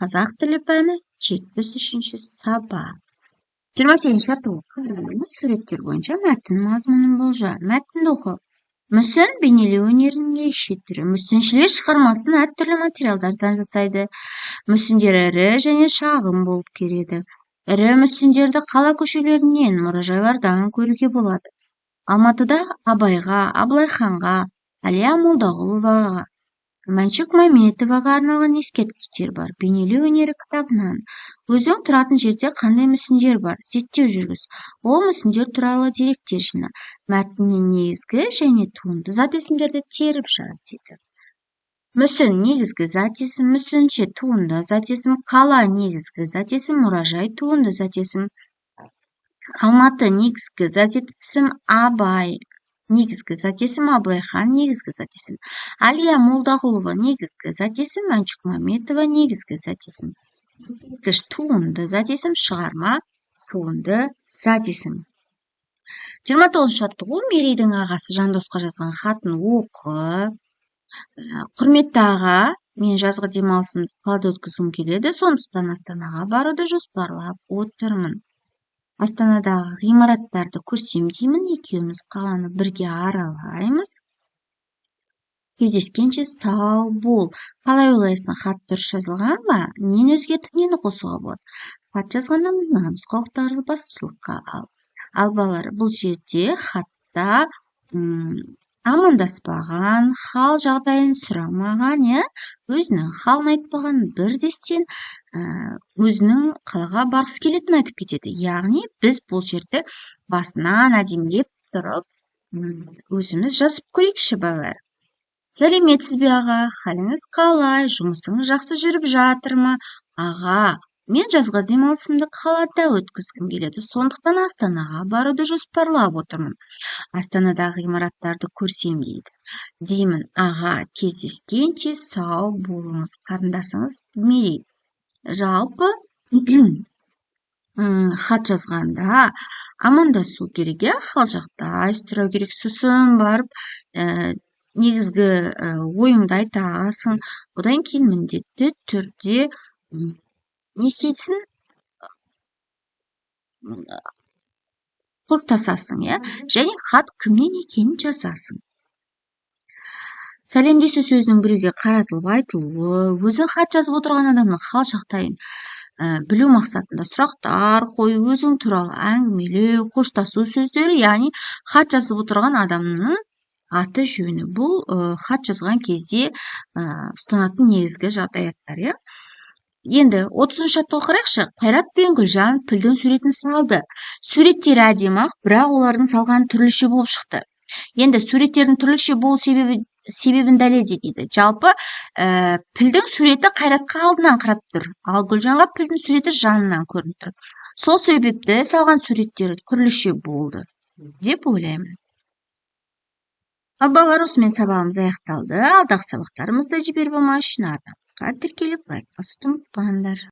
Қазақ тілі пәні 73-ші сабақ. 28-ші тоқырымыз суреттер бойынша мәтін мазмұнын болжа. Мәтінді оқы. Мүсін бейнелеу өнерінің ерекше түрі. Мүсіншілер шығармасын әртүрлі материалдардан жасайды. Мүсіндер ірі және шағын болып келеді. Ірі мүсіндерді қала көшелерінен, мұражайлардан көруге болады. Алматыда Абайға, Абылайханға, Әлия Молдағұловаға, Мәншүк Мәметоваға арналған ескерткіштер бар. Бейнелеу өнері кітабынан. Өзің тұратын жерде қандай мүсіндер бар? Зерттеу жүргіз. Ол мүсіндер туралы деректер жина. Мәтіннен негізгі және туынды зат есімдерді теріп жаз дейді. Мүсін негізгі зат есім, мүсінші туынды зат есім, қала негізгі зат есім, мұражай туынды зат есім, Алматы негізгі зат есім, Абай негізгі зат есім, Абылайхан негізгі зат есім, Әлия Молдағұлова негізгі зат есім, Мәншүк Мәметова негізгі зат есім, ескерткіш туынды зат есім, шығарма туынды зат есім. 29-шы жаттығу Мерейдің ағасы Жандосқа жазған хатын оқы. Құрметті аға, мен жазғы демалысымды қалада өткізгім келеді, сондықтан Астанаға баруды жоспарлап отырмын. Астанадағы ғимараттарды көрсем деймін, екеуміз қаланы бірге аралаймыз. Кездескенше сау бол. Қалай ойлайсың, хат дұрыс жазылған ба? Нені өзгертіп, нені қосуға болады? Хат жазғанда мына нұсқаулықтарды басшылыққа ал. Ал балалар, бұл жерде хатта амандаспаған, хал жағдайын сұрамаған, өзінің халын айтпаған, бірдестен өзінің қалаға барғысы келетінін айтып кетеді. Яғни біз бұл жерде басынан әдемілеп тұрып, өзіміз жазып көрейікші балалар. Сәлеметсіз бе аға, халіңіз қалай, жұмысыңыз жақсы жүріп жатыр ма? Аға, мен жазғы демалысымды қалада өткізгім келеді, сондықтан Астанаға баруды жоспарлап отырмын. Астанадағы ғимараттарды көрсем дейді. Деймін, аға, кездескенше сау болыңыз, қарындасыңыз Мерей. Жалпы хат жазғанда амандасу керек, хал жағдай сұрау керек, сосын барып негізгі ойыңды айтасың, одан кейін міндетті түрде не істейсің? Қоштасасың, және хат кімнен екенін жазасың. Сәлемдесу сөзінің біреуге қаратылып айтылуы, өзің хат жазып отырған адамның хал жағдайын білу мақсатында сұрақтар қою, өзің туралы әңгімелеу, қоштасу сөздері, яғни хат жазып отырған адамның аты жөні. Бұл хат жазған кезде ұстанатын негізгі жағдаяттар, Енді 30-шы жаттығуға қарайықшы. Қайрат пен Гүлжан пілдің суретін салды. Суреттері әдемі, бірақ олардың салған түрліше болып шықты. Енді суреттердің түрліше болу себебін дәлелде дейді. Жалпы пілдің суреті Қайратқа алдынан қарап тұр, ал Гүлжанға пілдің суреті жанынан көрініп тұр. Сол себепті салған суреттері түрліше болды деп ойлаймын. Ал балалар, осымен сабағымыз аяқталды. Алдағы сабақтарымызда жіберіп алмас үшін арнамызға тіркеліп лайк басуды ұмытпаңдар.